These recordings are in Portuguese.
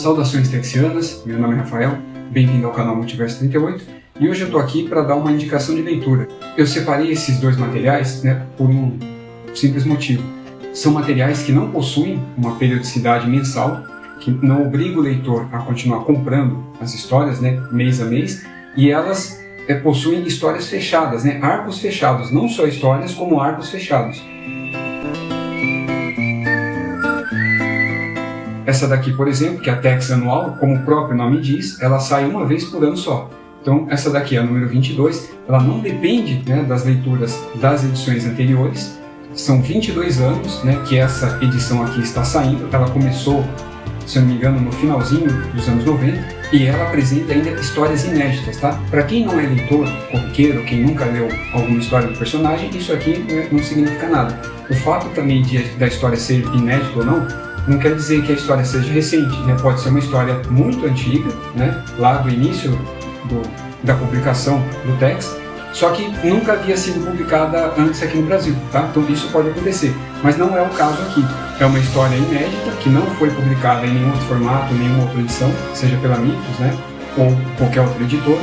Saudações texianas, meu nome é Rafael, bem-vindo ao canal Multiverso 38 e hoje eu estou aqui para dar uma indicação de leitura. Eu separei esses dois materiais por um simples motivo. São materiais que não possuem uma periodicidade mensal, que não obriga o leitor a continuar comprando as histórias mês a mês, e elas possuem histórias fechadas, arcos fechados, não só histórias como arcos fechados. Essa daqui, por exemplo, que é a Tex anual, como o próprio nome diz, ela sai uma vez por ano só. Então, essa daqui é a número 22, ela não depende das leituras das edições anteriores. São 22 anos que essa edição aqui está saindo. Ela começou, se eu não me engano, no finalzinho dos anos 90 e ela apresenta ainda histórias inéditas, tá? Para quem não é leitor corriqueiro, quem nunca leu alguma história do personagem, isso aqui não significa nada. O fato também da história ser inédita ou não quer dizer que a história seja recente, Pode ser uma história muito antiga, lá do início da publicação do Tex, só que nunca havia sido publicada antes aqui no Brasil, tá? Então isso pode acontecer, mas não é o caso aqui. É uma história inédita que não foi publicada em nenhum outro formato, nenhuma outra edição, seja pela Mitos, ou qualquer outra editora.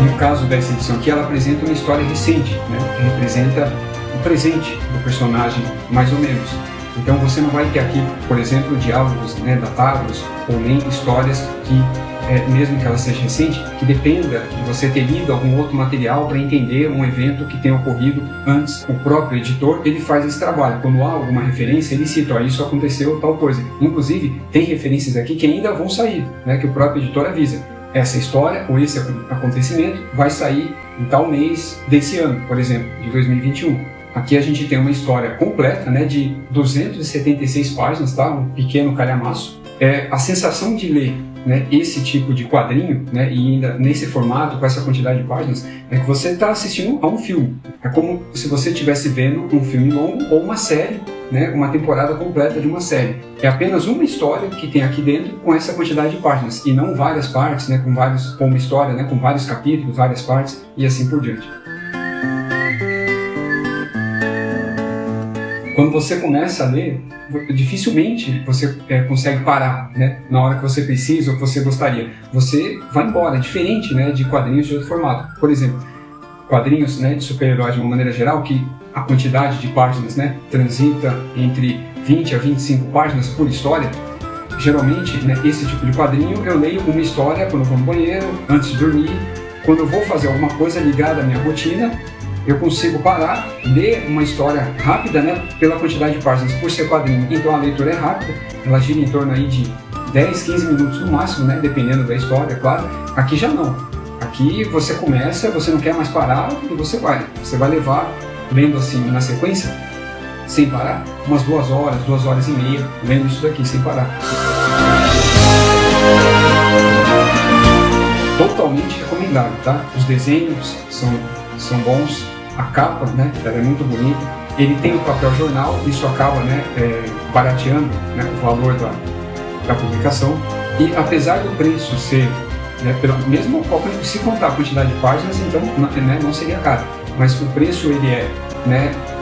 No caso dessa edição aqui, ela apresenta uma história recente, que representa o presente do personagem, mais ou menos. Então você não vai ter aqui, por exemplo, diálogos datados, ou nem histórias que, mesmo que ela seja recente, que dependa de você ter lido algum outro material para entender um evento que tenha ocorrido antes. O próprio editor, ele faz esse trabalho. Quando há alguma referência, ele cita, isso aconteceu, tal coisa. Inclusive, tem referências aqui que ainda vão sair, que o próprio editor avisa. Essa história ou esse acontecimento vai sair em tal mês desse ano, por exemplo, de 2021. Aqui a gente tem uma história completa, de 276 páginas, tá? Um pequeno calhamaço. A sensação de ler esse tipo de quadrinho, e ainda nesse formato, com essa quantidade de páginas, é que você está assistindo a um filme. É como se você estivesse vendo um filme longo ou uma série, uma temporada completa de uma série. É apenas uma história que tem aqui dentro com essa quantidade de páginas, e não várias partes, com uma história, com vários capítulos, várias partes, e assim por diante. Quando você começa a ler, dificilmente você consegue parar, na hora que você precisa ou que você gostaria. Você vai embora, diferente de quadrinhos de outro formato. Por exemplo, quadrinhos de super-heróis de uma maneira geral, que a quantidade de páginas transita entre 20 a 25 páginas por história. Geralmente, esse tipo de quadrinho eu leio uma história quando eu vou no banheiro, antes de dormir, quando eu vou fazer alguma coisa ligada à minha rotina. Eu consigo parar, ler uma história rápida, pela quantidade de páginas por ser quadrinho. Então a leitura é rápida, ela gira em torno aí de 10, 15 minutos no máximo, dependendo da história, é claro. Aqui já não. Aqui você começa, você não quer mais parar e você vai. Você vai levar, lendo assim na sequência, sem parar, umas 2 horas e meia, lendo isso daqui sem parar. Totalmente recomendado, tá? Os desenhos são bons. A capa, ela é muito bonita. Ele tem o papel jornal, isso acaba, barateando, o valor da publicação. E apesar do preço ser, mesmo se contar a quantidade de páginas, então não seria caro. Mas o preço ele é,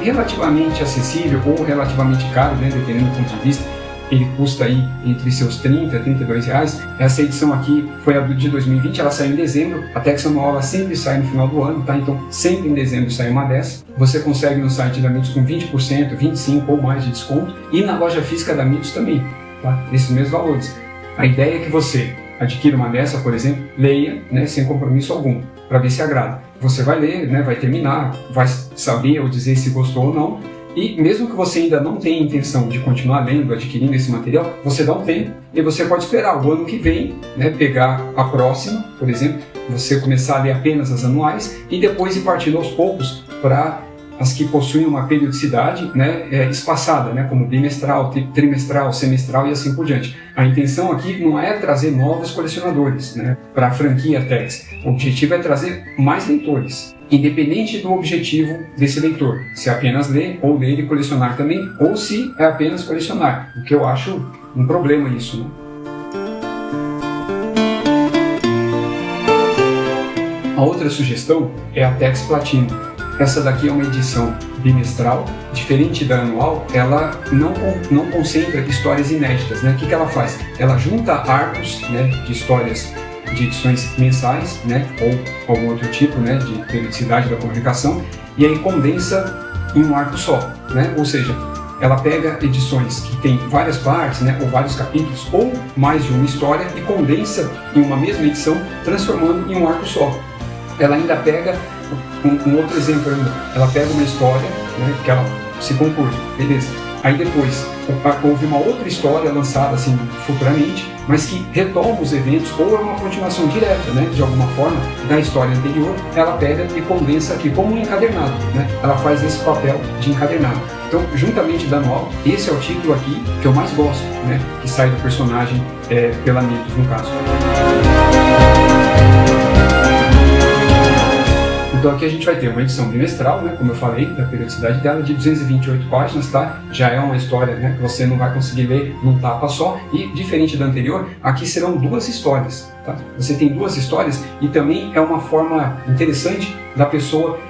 relativamente acessível ou relativamente caro, dependendo do ponto de vista. Ele custa aí entre seus 30 e 32 reais. Essa edição aqui foi a de 2020, ela saiu em dezembro. A Tex anual ela sempre sai no final do ano, tá? Então sempre em dezembro sai uma dessa. Você consegue no site da Mitos com 20%, 25% ou mais de desconto. E na loja física da Mitos também, tá? Esses mesmos valores. A ideia é que você adquira uma dessa, por exemplo, leia, sem compromisso algum, para ver se agrada. Você vai ler, vai terminar, vai saber ou dizer se gostou ou não. E mesmo que você ainda não tenha intenção de continuar lendo, adquirindo esse material, você dá um tempo e você pode esperar o ano que vem, pegar a próxima, por exemplo, você começar a ler apenas as anuais e depois ir partindo aos poucos para as que possuem uma periodicidade espaçada, como bimestral, trimestral, semestral e assim por diante. A intenção aqui não é trazer novos colecionadores para a franquia Tex. O objetivo é trazer mais leitores, independente do objetivo desse leitor, se é apenas ler, ou ler e colecionar também, ou se é apenas colecionar, o que eu acho um problema isso. A outra sugestão é a Tex Platinum. Essa daqui é uma edição bimestral, diferente da anual, ela não concentra histórias inéditas, né? O que ela faz? Ela junta arcos, né, de histórias de edições mensais, né, ou algum outro tipo, né, de periodicidade da comunicação, e aí condensa em um arco só, né? Ou seja, ela pega edições que tem várias partes, né, ou vários capítulos, ou mais de uma história e condensa em uma mesma edição, transformando em um arco só. Ela ainda pega um outro exemplo ainda. Ela pega uma história, né, que ela se conclui, beleza. Aí depois houve uma outra história lançada assim futuramente, mas que retoma os eventos ou é uma continuação direta, né, de alguma forma da história anterior. Ela pega e condensa aqui como um encadernado, né? Ela faz esse papel de encadernado. Então, juntamente da anual, esse é o título aqui que eu mais gosto, né, que sai do personagem pela Mitos, no caso. Então aqui a gente vai ter uma edição bimestral, né, como eu falei, da periodicidade dela, de 228 páginas, tá? Já é uma história, né, que você não vai conseguir ler num tapa só, e diferente da anterior, aqui serão duas histórias, tá? Você tem duas histórias e também é uma forma interessante da pessoa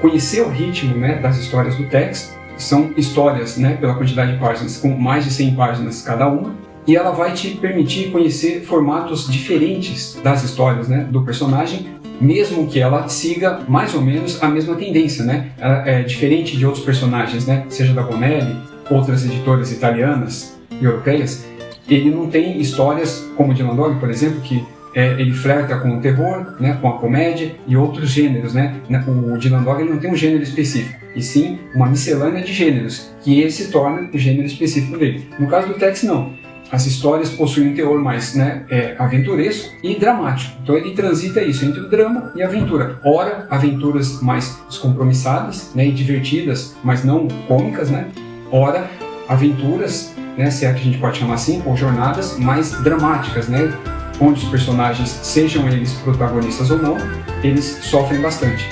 conhecer o ritmo, né, das histórias do Tex. São histórias, né, pela quantidade de páginas, com mais de 100 páginas cada uma, e ela vai te permitir conhecer formatos diferentes das histórias, né, do personagem, mesmo que ela siga mais ou menos a mesma tendência, né? Ela é diferente de outros personagens, né? Seja da Bonelli, outras editoras italianas e europeias. Ele não tem histórias como o Dylan Dog, por exemplo, que ele flerta com o terror, né? Com a comédia e outros gêneros, né? O Dylan Dog ele não tem um gênero específico, e sim uma miscelânea de gêneros, que esse torna o gênero específico dele. No caso do Tex, não. As histórias possuem um teor mais, né, aventuresco e dramático. Então ele transita isso entre o drama e a aventura. Ora, aventuras mais descompromissadas, né, e divertidas, mas não cômicas, né? Ora, aventuras, né, se é que a gente pode chamar assim, ou jornadas mais dramáticas, né? Onde os personagens, sejam eles protagonistas ou não, eles sofrem bastante.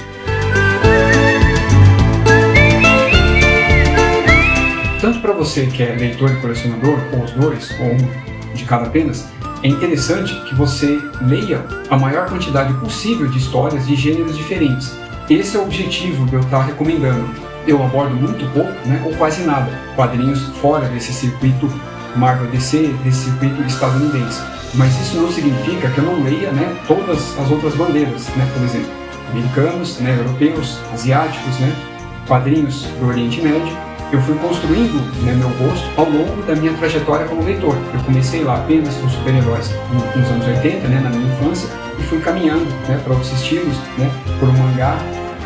Tanto para você que é leitor e colecionador, ou os dois, ou um de cada apenas, é interessante que você leia a maior quantidade possível de histórias de gêneros diferentes. Esse é o objetivo de eu estar recomendando. Eu abordo muito pouco, né, ou quase nada, quadrinhos fora desse circuito Marvel DC, desse circuito estadunidense. Mas isso não significa que eu não leia, né, todas as outras bandeiras, né, por exemplo, americanos, né, europeus, asiáticos, né, quadrinhos do Oriente Médio. Eu fui construindo, né, meu gosto ao longo da minha trajetória como leitor. Eu comecei lá apenas com super-heróis nos anos 80, né, na minha infância, e fui caminhando, né, para outros estilos, né, por um mangá,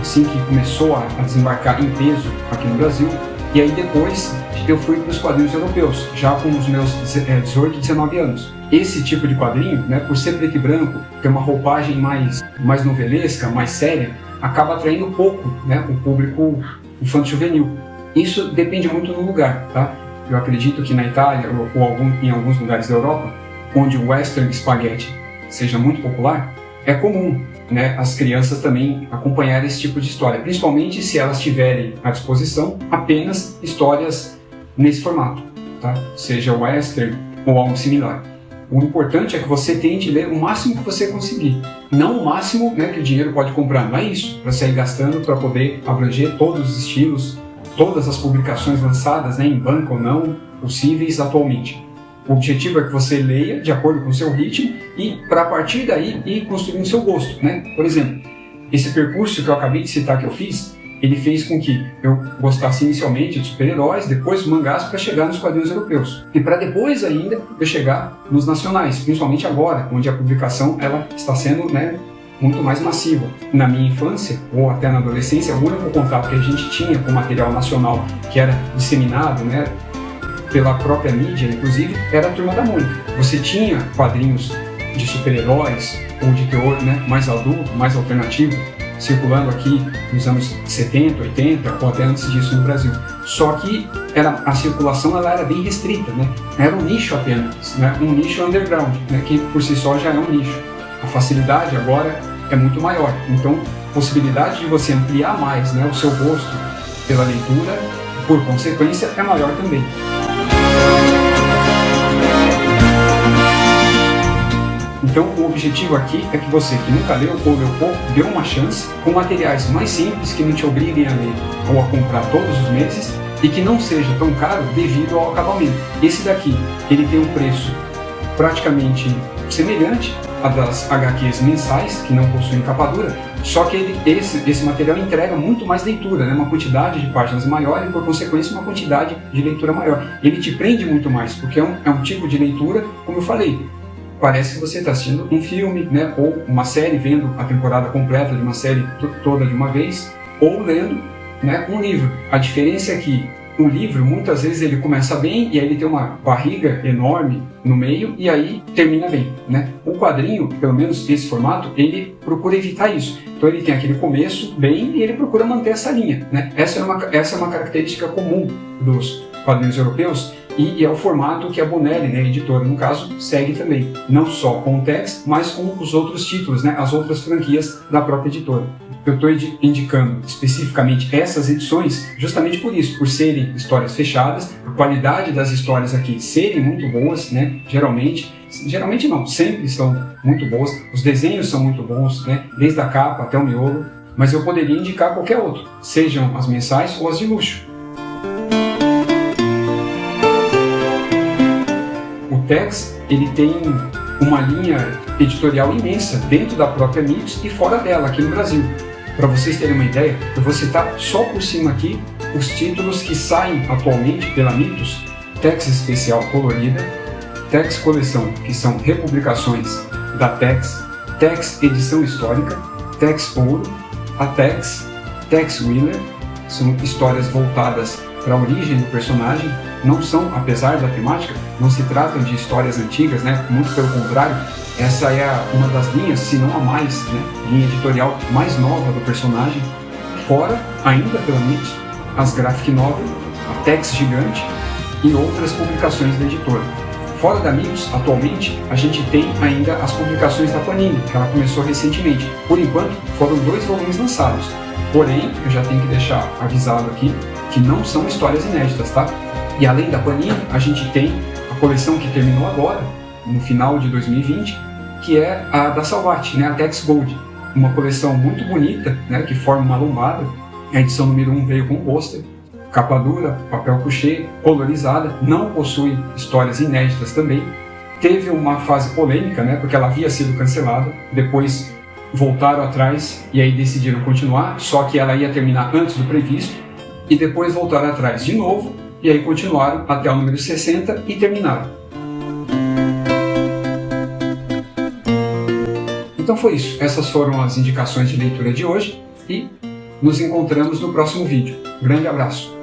assim que começou a desembarcar em peso aqui no Brasil. E aí depois eu fui para os quadrinhos europeus, já com os meus 18, 19 anos. Esse tipo de quadrinho, né, por ser preto e branco, ter uma roupagem mais novelesca, mais séria, acaba atraindo pouco, né, o público infanto-juvenil. Isso depende muito do lugar, tá? Eu acredito que na Itália ou em alguns lugares da Europa, onde o western spaghetti seja muito popular, é comum, né, as crianças também acompanharem esse tipo de história, principalmente se elas tiverem à disposição apenas histórias nesse formato, tá? Seja western ou algo similar. O importante é que você tente ler o máximo que você conseguir, não o máximo, né, que o dinheiro pode comprar, não é isso, para sair gastando para poder abranger todos os estilos, todas as publicações lançadas, né, em banca ou não, possíveis atualmente. O objetivo é que você leia de acordo com o seu ritmo e, para partir daí, ir construindo o seu gosto, né? Por exemplo, esse percurso que eu acabei de citar que eu fiz, ele fez com que eu gostasse inicialmente de super-heróis, depois mangás, para chegar nos quadrinhos europeus. E para depois ainda eu chegar nos nacionais, principalmente agora, onde a publicação ela está sendo, né, muito mais massiva. Na minha infância, ou até na adolescência, o único contato que a gente tinha com material nacional que era disseminado, né, pela própria mídia, inclusive, era a Turma da Mônica. Você tinha quadrinhos de super-heróis ou de teor, né, mais adulto, mais alternativo, circulando aqui nos anos 70, 80 ou até antes disso no Brasil. Só que a circulação ela era bem restrita, né? Era um nicho apenas, né? Um nicho underground, né? Que por si só já é um nicho. A facilidade agora é muito maior, então a possibilidade de você ampliar mais, né, o seu gosto pela leitura, por consequência, é maior também. Então o objetivo aqui é que você que nunca leu ou leu pouco, dê uma chance com materiais mais simples que não te obriguem a ler ou a comprar todos os meses e que não seja tão caro devido ao acabamento. Esse daqui, ele tem um preço praticamente semelhante a das HQs mensais, que não possuem capa dura, só que esse material entrega muito mais leitura, né? Uma quantidade de páginas maior e, por consequência, uma quantidade de leitura maior. Ele te prende muito mais, porque é um tipo de leitura, como eu falei, parece que você está assistindo um filme, né? Ou uma série, vendo a temporada completa de uma série toda de uma vez, ou lendo, né, um livro. A diferença é que o livro, muitas vezes, ele começa bem e aí ele tem uma barriga enorme no meio e aí termina bem, né? O quadrinho, pelo menos esse formato, ele procura evitar isso. Então ele tem aquele começo bem e ele procura manter essa linha, né? Essa é uma característica comum dos quadrinhos europeus e é o formato que a Bonelli, né, a editora, no caso, segue também. Não só com o Tex, mas com os outros títulos, né, as outras franquias da própria editora. Eu estou indicando especificamente essas edições justamente por isso, por serem histórias fechadas, a qualidade das histórias aqui serem muito boas, né? Geralmente não, sempre são muito boas, os desenhos são muito bons, né? Desde a capa até o miolo, mas eu poderia indicar qualquer outro, sejam as mensais ou as de luxo. O Tex, ele tem uma linha editorial imensa dentro da própria Mitos e fora dela, aqui no Brasil. Para vocês terem uma ideia, eu vou citar só por cima aqui os títulos que saem atualmente pela Mitos: Tex Especial Colorida, Tex Coleção, que são republicações da Tex, Tex Edição Histórica, Tex Ouro, a Tex, Tex Wheeler, são histórias voltadas para a origem do personagem, não são, apesar da temática, não se tratam de histórias antigas, né? Muito pelo contrário, essa é uma das linhas, se não a mais, né? Linha editorial mais nova do personagem. Fora, ainda pela Mitos, as graphic novel, a Tex Gigante e outras publicações da editora. Fora da Mitos, atualmente, a gente tem ainda as publicações da Panini, que ela começou recentemente. Por enquanto, foram 2 volumes lançados. Porém, eu já tenho que deixar avisado aqui que não são histórias inéditas, tá? E além da Panini, a gente tem a coleção que terminou agora, no final de 2020, que é a da Salvat, né? A Tex Gold. Uma coleção muito bonita, né? Que forma uma lombada. A edição número 1 veio com pôster, capa dura, papel couché, colorizada, não possui histórias inéditas também. Teve uma fase polêmica, né? Porque ela havia sido cancelada, depois voltaram atrás e aí decidiram continuar, só que ela ia terminar antes do previsto, e depois voltaram atrás de novo, e aí continuaram até o número 60 e terminaram. Então foi isso, essas foram as indicações de leitura de hoje e nos encontramos no próximo vídeo. Grande abraço!